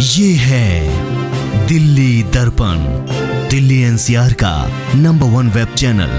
ये है दिल्ली दर्पण, दिल्ली एनसीआर का नंबर 1 वेब चैनल।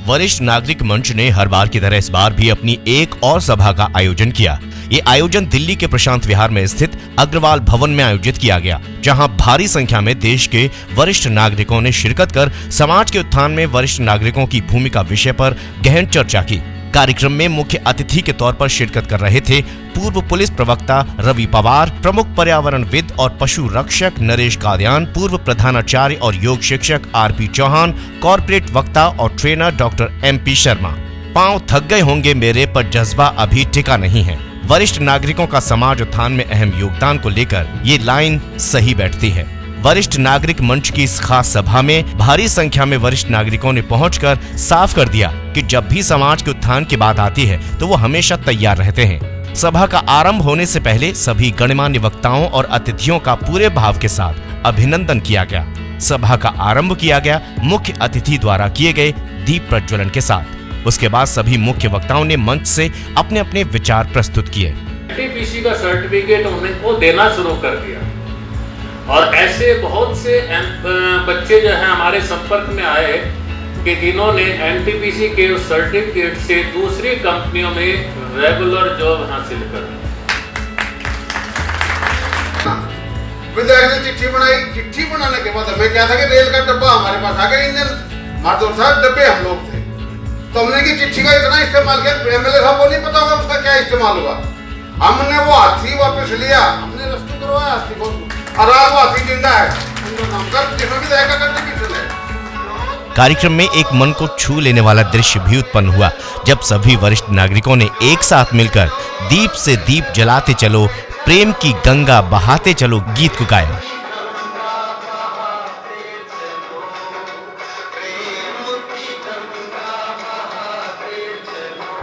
वरिष्ठ नागरिक मंच ने हर बार की तरह इस बार भी अपनी एक और सभा का आयोजन किया। ये आयोजन दिल्ली के प्रशांत विहार में स्थित अग्रवाल भवन में आयोजित किया गया, जहां भारी संख्या में देश के वरिष्ठ नागरिकों ने शिरकत कर समाज के उत्थान में वरिष्ठ नागरिकों की भूमिका विषय पर गहन चर्चा की। कार्यक्रम में मुख्य अतिथि के तौर पर शिरकत कर रहे थे पूर्व पुलिस प्रवक्ता रवि पवार, प्रमुख पर्यावरणविद और पशु रक्षक नरेश कादियान, पूर्व प्रधानाचार्य और योग शिक्षक आरपी चौहान, कॉर्पोरेट वक्ता और ट्रेनर डॉक्टर एमपी शर्मा। पांव थक गए होंगे मेरे, पर जज्बा अभी टिका नहीं है। वरिष्ठ नागरिकों का समाज उत्थान में अहम योगदान को लेकर ये लाइन सही बैठती है। वरिष्ठ नागरिक मंच की इस खास सभा में भारी संख्या में वरिष्ठ नागरिकों ने पहुंचकर साफ कर दिया कि जब भी समाज के उत्थान की बात आती है तो वो हमेशा तैयार रहते हैं। सभा का आरंभ होने से पहले सभी गणमान्य वक्ताओं और अतिथियों का पूरे भाव के साथ अभिनंदन किया गया। सभा का आरंभ किया गया मुख्य अतिथि द्वारा किए गए दीप प्रज्वलन के साथ। उसके बाद सभी मुख्य वक्ताओं ने मंच से अपने अपने विचार प्रस्तुत किए। एनटीपीसी का सर्टिफिकेट उनको देना शुरू कर दिया और ऐसे बहुत से बच्चे जो हैं हमारे संपर्क में आए कि जिन्होंने एनटीपीसी के उस सर्टिफिकेट से दूसरी कंपनियों में रेगुलर जॉब हासिल कर। विधायक ने चिट्ठी बनाई। चिट्ठी बनाने के बाद हमें क्या था कि रेल का डब्बा हमारे पास आ गया, इंजन मारदोर साहब डब्बे हम लोग थे, तो हमने की चिट्ठी का इतना इस्तेमाल किया। एमएलए साहब को नहीं पता होगा उसका क्या इस्तेमाल हुआ। हमने वो हाथी वापस लिया, हमने रेस्क्यू करवाया हाथी को, और आज वो हाथी जिंदा है। कार्यक्रम में एक मन को छू लेने वाला दृश्य भी उत्पन्न हुआ, जब सभी वरिष्ठ नागरिकों ने एक साथ मिलकर दीप से दीप जलाते चलो, प्रेम की गंगा बहाते चलो गीत को गाया।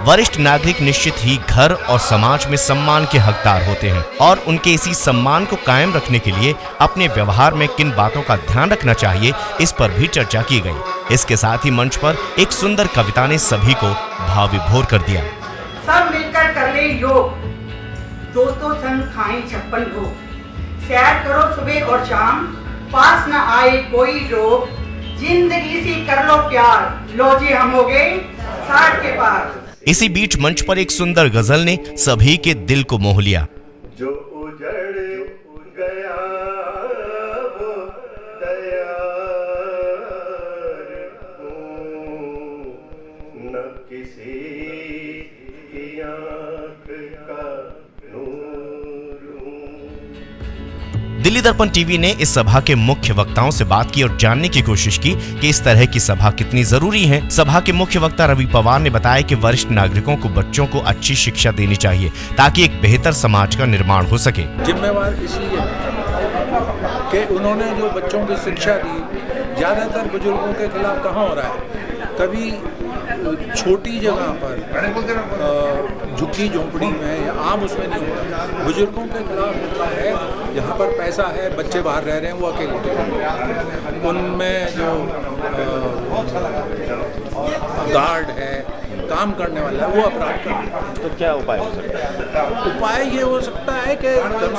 वरिष्ठ नागरिक निश्चित ही घर और समाज में सम्मान के हकदार होते हैं और उनके इसी सम्मान को कायम रखने के लिए अपने व्यवहार में किन बातों का ध्यान रखना चाहिए, इस पर भी चर्चा की गई। इसके साथ ही मंच पर एक सुंदर कविता ने सभी को भाव विभोर कर दिया। सब मिलकर कर ले योग, दोस्तों संग खाएं 56 भोग, सैर करो सुबह और शाम, पास न आए कोई रोग, जिंदगी से कर लो प्यार, लो जी हम हो गए 60 के पार। इसी बीच मंच पर एक सुंदर गजल ने सभी के दिल को मोह लिया। जो उजड़ गया वो दया न किसी की आँख का दिल्ली दर्पण टीवी ने इस सभा के मुख्य वक्ताओं से बात की और जानने की कोशिश की कि इस तरह की सभा कितनी जरूरी है। सभा के मुख्य वक्ता रवि पवार ने बताया कि वरिष्ठ नागरिकों को बच्चों को अच्छी शिक्षा देनी चाहिए ताकि एक बेहतर समाज का निर्माण हो सके। जिम्मेवार इसलिए कि उन्होंने जो बच्चों की शिक्षा दी, ज्यादातर बुजुर्गों के खिलाफ कहाँ हो रहा है, कभी छोटी जगह पर झुग्गी झोंपड़ी में या आम उसमें नहीं होता, बुजुर्गों के खिलाफ होता है। यहाँ पर पैसा है, बच्चे बाहर रह रहे हैं, वो अकेले, उनमें जो गार्ड है, काम करने वाला है, वो अपराध कर देते हैं। तो क्या उपाय हो सकता है? उपाय ये हो सकता है कि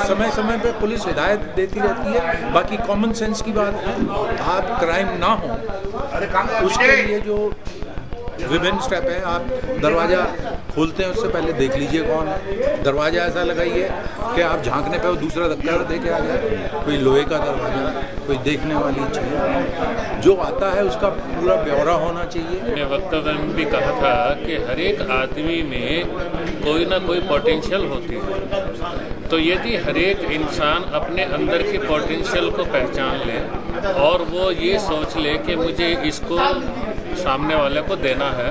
समय समय पे पुलिस हिदायत देती रहती है। बाकी कॉमन सेंस की बात है, आप क्राइम ना हो उसके लिए जो विभिन्न स्टेप है, आप दरवाज़ा खोलते हैं उससे पहले देख लीजिए कौन है। दरवाज़ा ऐसा लगाइए कि आप झांकने पे वो दूसरा धक्का दे के आ जाए। कोई लोहे का दरवाज़ा, कोई देखने वाली चीज़, जो आता है उसका पूरा ब्यौरा होना चाहिए। मैंने वक्तव्य में भी कहा था कि हर एक आदमी में कोई ना कोई पोटेंशियल होती है, तो यदि हर एक इंसान अपने अंदर के पोटेंशियल को पहचान ले और वो ये सोच ले कि मुझे इसको सामने वाले को देना है,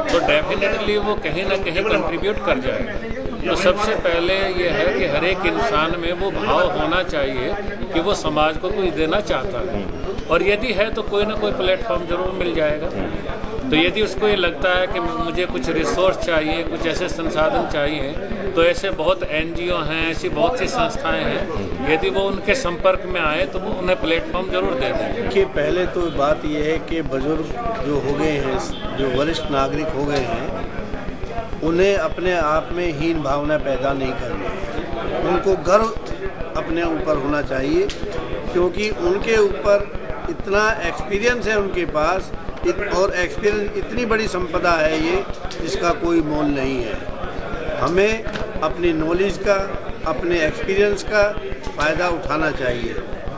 तो डेफिनेटली वो कहीं ना कहीं कंट्रीब्यूट कर जाएगा। तो सबसे पहले ये है कि हर एक इंसान में वो भाव होना चाहिए कि वो समाज को कुछ देना चाहता है, और यदि है तो कोई ना कोई प्लेटफॉर्म जरूर मिल जाएगा। तो यदि उसको ये लगता है कि मुझे कुछ रिसोर्स चाहिए, कुछ ऐसे संसाधन चाहिए, तो ऐसे बहुत एनजीओ हैं, ऐसी बहुत सी संस्थाएं हैं, यदि वो उनके संपर्क में आए तो वो उन्हें प्लेटफॉर्म जरूर दे देंगे। कि पहले तो बात यह है कि बुजुर्ग जो हो गए हैं, जो वरिष्ठ नागरिक हो गए हैं, उन्हें अपने आप में हीन भावना पैदा नहीं करनी है। उनको गर्व अपने ऊपर होना चाहिए, क्योंकि उनके ऊपर इतना एक्सपीरियंस है उनके पास, और एक्सपीरियंस इतनी बड़ी संपदा है ये, जिसका कोई मोल नहीं है। हमें अपनी नॉलेज का, अपने एक्सपीरियंस का फ़ायदा उठाना चाहिए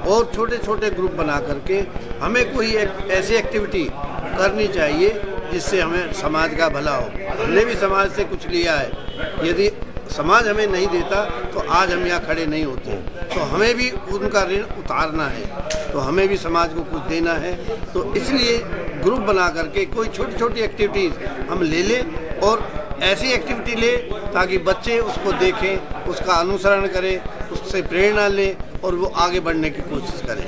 और छोटे छोटे ग्रुप बना करके हमें कोई एक ऐसी एक्टिविटी करनी चाहिए जिससे हमें समाज का भला हो। हमने भी समाज से कुछ लिया है, यदि समाज हमें नहीं देता तो आज हम यहाँ खड़े नहीं होते। तो हमें भी उनका ऋण उतारना है, तो हमें भी समाज को कुछ देना है। तो इसलिए ग्रुप बना करके कोई छोटी छोटी एक्टिविटीज़ हम ले लें, और ऐसी एक्टिविटी ले ताकि बच्चे उसको देखें, उसका अनुसरण करें, उससे प्रेरणा लें और वो आगे बढ़ने की कोशिश करें।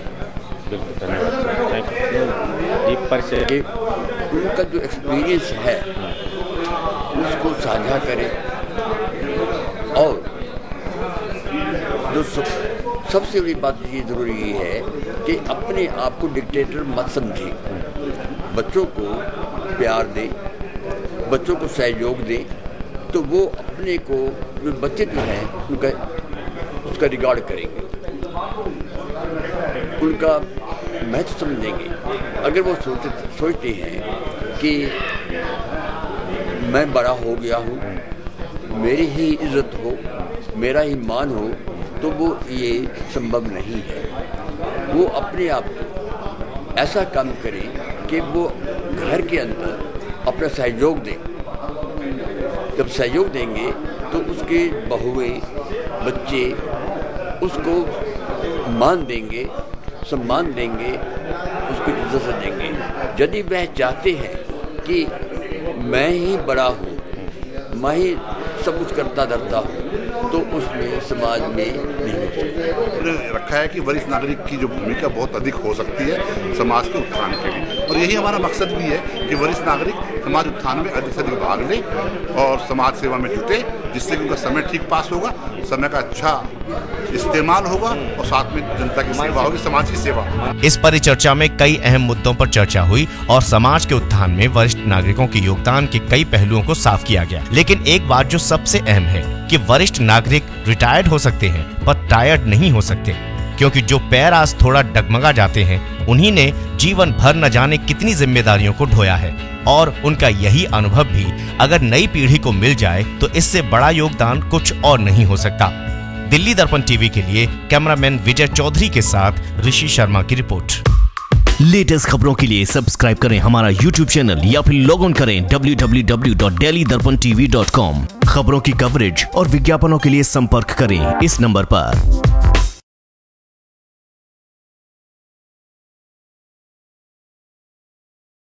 उनका जो एक्सपीरियंस है उसको साझा करें, और जो सबसे बड़ी बात ये ज़रूरी है कि अपने आप को डिक्टेटर मत समझें। बच्चों को प्यार दें, बच्चों को सहयोग दें, तो वो अपने को, जो बच्चे जो हैं उनका उसका रिगार्ड करेंगे, उनका महत्व समझेंगे। अगर वो सोचते हैं कि मैं बड़ा हो गया हूँ, मेरी ही इज्जत हो, मेरा ही मान हो, तो वो ये संभव नहीं है। वो अपने आप को ऐसा काम करें कि वो घर के अंदर अपना सहयोग दें। जब सहयोग देंगे तो उसके बहुएं, बच्चे उसको मान देंगे, सम्मान देंगे, उसको इज्जत देंगे। यदि वह चाहते हैं कि मैं ही बड़ा हूँ, मैं ही सब कुछ करता धरता हूँ, तो उसमें समाज में नहीं हो सकता। रखा है कि वरिष्ठ नागरिक की जो भूमिका बहुत अधिक हो सकती है समाज के उत्थान के लिए, और यही हमारा मकसद भी है कि वरिष्ठ नागरिक समाज उत्थान में अधिक से अधिक भाग लें और समाज सेवा में जुटे, जिससे कि उनका समय ठीक पास होगा, समय का अच्छा इस्तेमाल होगा और साथ में जनता की सेवा होगी, समाज की सेवा। इस परिचर्चा में कई अहम मुद्दों पर चर्चा हुई और समाज के उत्थान में वरिष्ठ नागरिकों के योगदान के कई पहलुओं को साफ किया गया। लेकिन एक बात जो सबसे अहम है कि वरिष्ठ नागरिक रिटायर्ड हो सकते हैं पर टायर्ड नहीं हो सकते, क्योंकि जो पैर आज थोड़ा डगमगा जाते हैं, उन्हीं ने जीवन भर न जाने कितनी जिम्मेदारियों को ढोया है, और उनका यही अनुभव भी अगर नई पीढ़ी को मिल जाए तो इससे बड़ा योगदान कुछ और नहीं हो सकता। दिल्ली दर्पण टीवी के लिए कैमरामैन विजय चौधरी के साथ ऋषि शर्मा की रिपोर्ट। लेटेस्ट खबरों के लिए सब्सक्राइब करें हमारा YouTube चैनल या फिर लॉग ऑन करें www.delhidarpantv.com। खबरों की कवरेज और विज्ञापनों के लिए संपर्क करें इस नंबर पर।